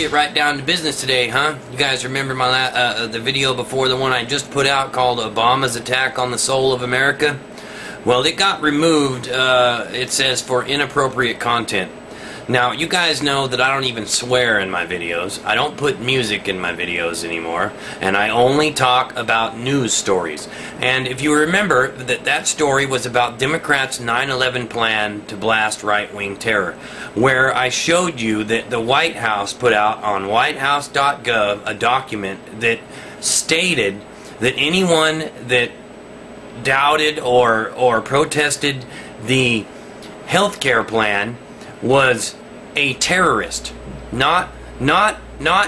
get right down to business today, huh? You guys remember my the video before the one I just put out called Obama's Attack on the Soul of America? Well, it got removed, it says, for inappropriate content. Now, you guys know that I don't even swear in my videos. I don't put music in my videos anymore. And I only talk about news stories. And if you remember, that story was about Democrats' 9/11 plan to blast right-wing terror, where I showed you that the White House put out on whitehouse.gov a document that stated that anyone that doubted or protested the health care plan was a terrorist, not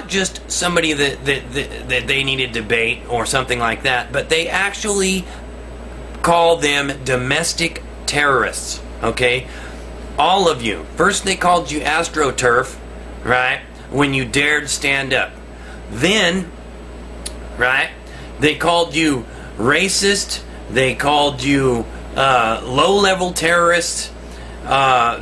just somebody that they needed to bait or something like that, but they actually call them domestic terrorists. Okay, all of you. First they called you AstroTurf, right, when you dared stand up. Then, right, they called you racist. They called you low-level terrorists.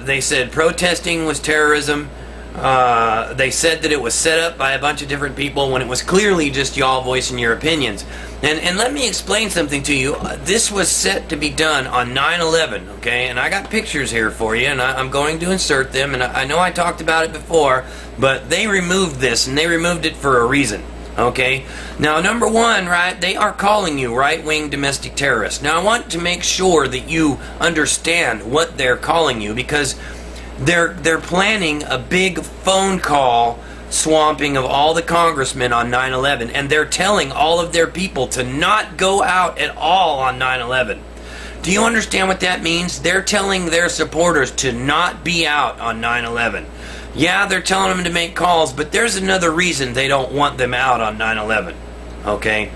They said protesting was terrorism. They said that it was set up by a bunch of different people when it was clearly just y'all voicing your opinions. And let me explain something to you. This was set to be done on 9/11, okay? And I got pictures here for you, and I'm going to insert them. And I know I talked about it before, but they removed this, and they removed it for a reason. Okay, now number one, right, they are calling you right-wing domestic terrorists. Now I want to make sure that you understand what they're calling you, because they're planning a big phone call swamping of all the congressmen on 9/11, and they're telling all of their people to not go out at all on 9/11. Do you understand what that means? They're telling their supporters to not be out on 9/11. Yeah, they're telling them to make calls, but there's another reason they don't want them out on 9/11. Okay?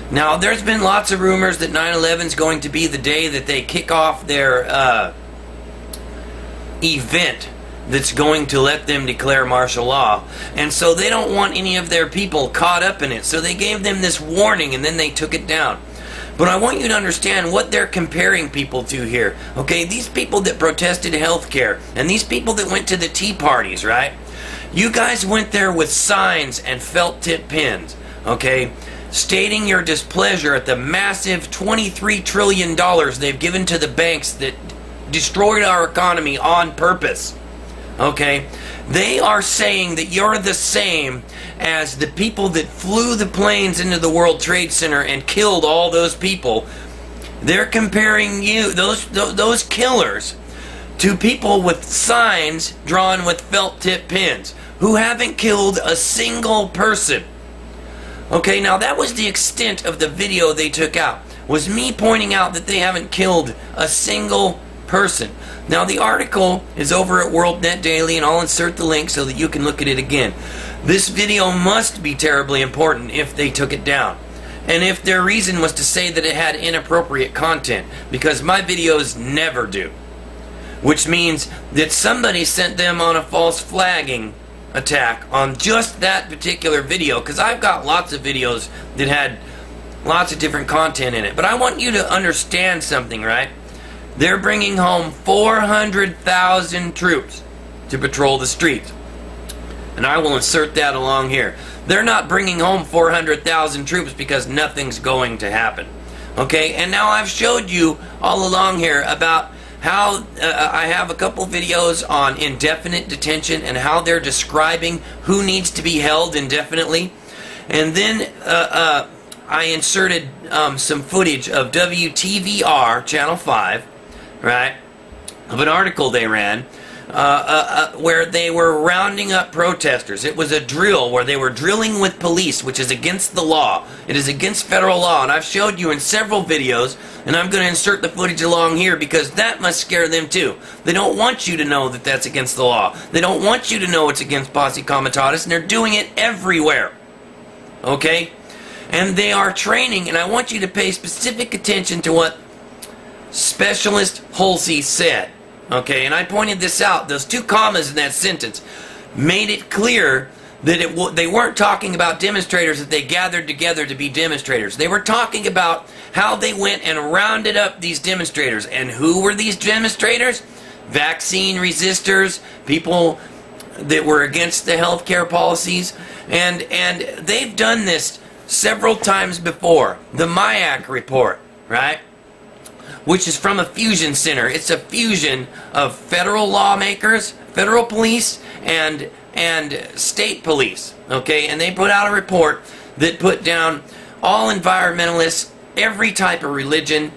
Now, there's been lots of rumors that 9/11 is going to be the day that they kick off their event that's going to let them declare martial law. And so they don't want any of their people caught up in it. So they gave them this warning, and then they took it down. But I want you to understand what they're comparing people to here. Okay, these people that protested health care, and these people that went to the tea parties, right? You guys went there with signs and felt tip pins, okay, stating your displeasure at the massive $23 trillion they've given to the banks that destroyed our economy on purpose. Okay, they are saying that you're the same as the people that flew the planes into the World Trade Center and killed all those people. They're comparing you, those killers, to people with signs drawn with felt tip pins who haven't killed a single person. Okay, now that was the extent of the video they took out, was me pointing out that they haven't killed a single person. Now the article is over at WorldNet Daily, and I'll insert the link so that you can look at it again. This video must be terribly important if they took it down, and if their reason was to say that it had inappropriate content, because my videos never do, which means that somebody sent them on a false flagging attack on just that particular video, because I've got lots of videos that had lots of different content in it. But I want you to understand something, right? They're bringing home 400,000 troops to patrol the streets. And I will insert that along here. They're not bringing home 400,000 troops because nothing's going to happen. Okay, and now I've showed you all along here about how I have a couple videos on indefinite detention and how they're describing who needs to be held indefinitely. And then I inserted some footage of WTVR, Channel 5, right, of an article they ran where they were rounding up protesters. It was a drill where they were drilling with police, which is against the law. It is against federal law, and I've showed you in several videos, and I'm going to insert the footage along here because that must scare them too. They don't want you to know that that's against the law. They don't want you to know it's against posse comitatus, and they're doing it everywhere. Okay? And they are training, and I want you to pay specific attention to what Specialist Hulsey said. Okay, and I pointed this out. Those two commas in that sentence made it clear that they weren't talking about demonstrators that they gathered together to be demonstrators. They were talking about how they went and rounded up these demonstrators. And who were these demonstrators? Vaccine resistors, people that were against the healthcare policies, and they've done this several times before. The MIAC report, right? Which is from a fusion center. It's a fusion of federal lawmakers, federal police, and state police. Okay, and they put out a report that put down all environmentalists, every type of religion,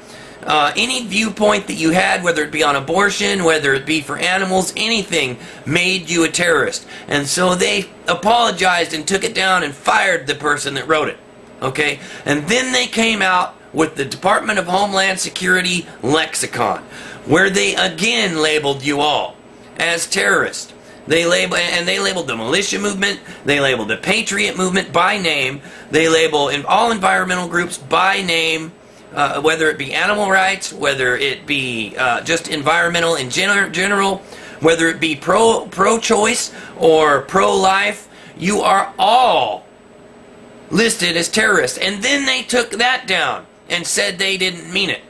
any viewpoint that you had, whether it be on abortion, whether it be for animals, anything, made you a terrorist. And so they apologized and took it down and fired the person that wrote it. Okay? And then they came out with the Department of Homeland Security lexicon, where they again labeled you all as terrorists. They labeled the militia movement, they labeled the patriot movement by name, they label all environmental groups by name, whether it be animal rights, whether it be just environmental in general, whether it be pro-choice or pro-life, you are all listed as terrorists. And then they took that down and said they didn't mean it.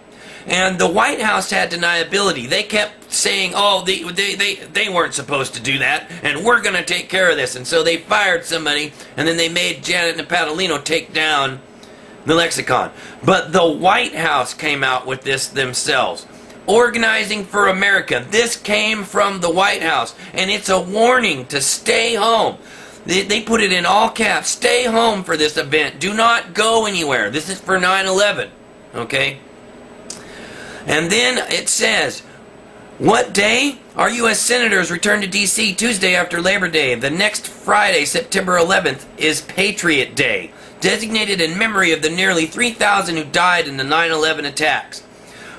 And the White House had deniability. They kept saying, oh, they weren't supposed to do that, and we're going to take care of this. And so they fired somebody, and then they made Janet Napolitano take down the lexicon. But the White House came out with this themselves. Organizing for America. This came from the White House, and it's a warning to stay home. They put it in all caps. Stay home for this event. Do not go anywhere. This is for 9/11. Okay? And then it says, what day? Our U.S. Senators return to D.C. Tuesday after Labor Day. The next Friday, September 11th, is Patriot Day, designated in memory of the nearly 3,000 who died in the 9/11 attacks.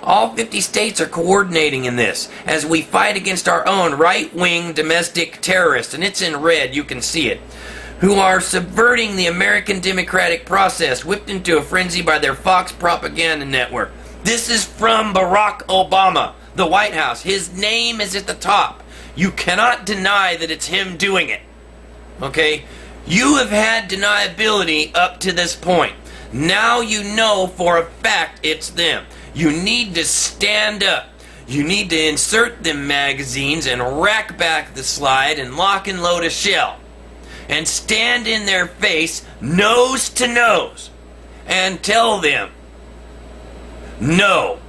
All 50 states are coordinating in this as we fight against our own right-wing domestic terrorists, and it's in red, you can see it, who are subverting the American democratic process, whipped into a frenzy by their Fox propaganda network. This is from Barack Obama, the White House. His name is at the top. You cannot deny that it's him doing it. Okay? You have had deniability up to this point. Now you know for a fact it's them. You need to stand up. You need to insert them magazines and rack back the slide and lock and load a shell. And stand in their face, nose to nose, and tell them no.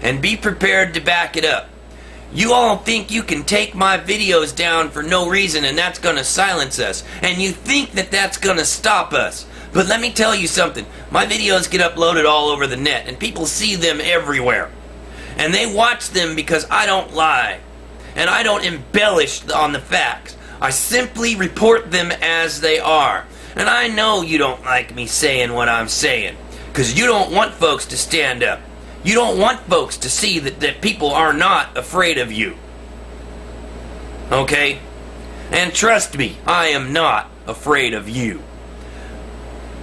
And be prepared to back it up. You all think you can take my videos down for no reason and that's going to silence us. And you think that that's going to stop us. But let me tell you something. My videos get uploaded all over the net and people see them everywhere. And they watch them because I don't lie. And I don't embellish on the facts. I simply report them as they are. And I know you don't like me saying what I'm saying. Because you don't want folks to stand up. You don't want folks to see that people are not afraid of you. Okay? And trust me, I am not afraid of you.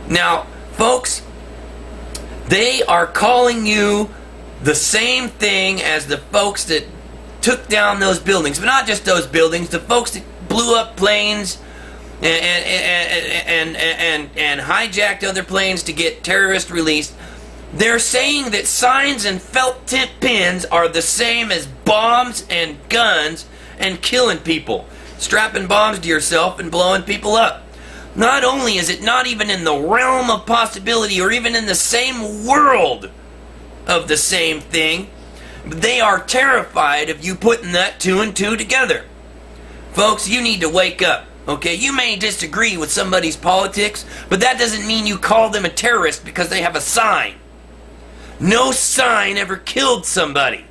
Now, folks, they are calling you the same thing as the folks that took down those buildings. But not just those buildings, the folks that blew up planes and hijacked other planes to get terrorists released. They're saying that signs and felt tip pins are the same as bombs and guns and killing people. Strapping bombs to yourself and blowing people up. Not only is it not even in the realm of possibility or even in the same world of the same thing, they are terrified of you putting that two and two together. Folks, you need to wake up. Okay, you may disagree with somebody's politics, but that doesn't mean you call them a terrorist because they have a sign. No sign ever killed somebody.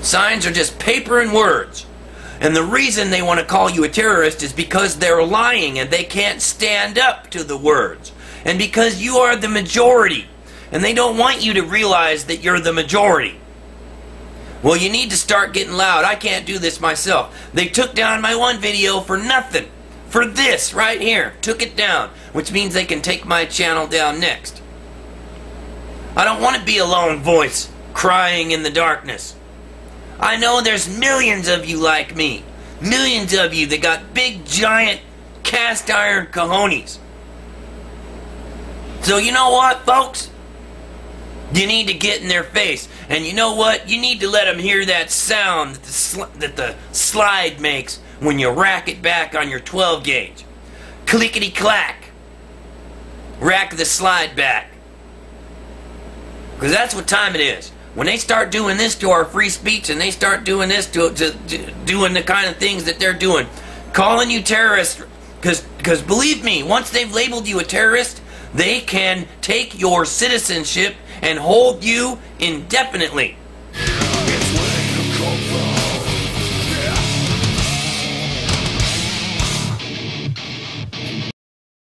Signs are just paper and words. And the reason they want to call you a terrorist is because they're lying and they can't stand up to the words. And because you are the majority. And they don't want you to realize that you're the majority. Well, you need to start getting loud. I can't do this myself. They took down my one video for nothing. For this right here. Took it down. Which means they can take my channel down next. I don't want to be a lone voice crying in the darkness. I know there's millions of you like me. Millions of you that got big, giant, cast iron cojones. So you know what, folks? You need to get in their face. And you know what? You need to let them hear that sound that the slide makes when you rack it back on your 12 gauge. Clickety-clack. Rack the slide back. Because that's what time it is. When they start doing this to our free speech, and they start doing this to doing the kind of things that they're doing, calling you terrorists, because believe me, once they've labeled you a terrorist, they can take your citizenship and hold you indefinitely.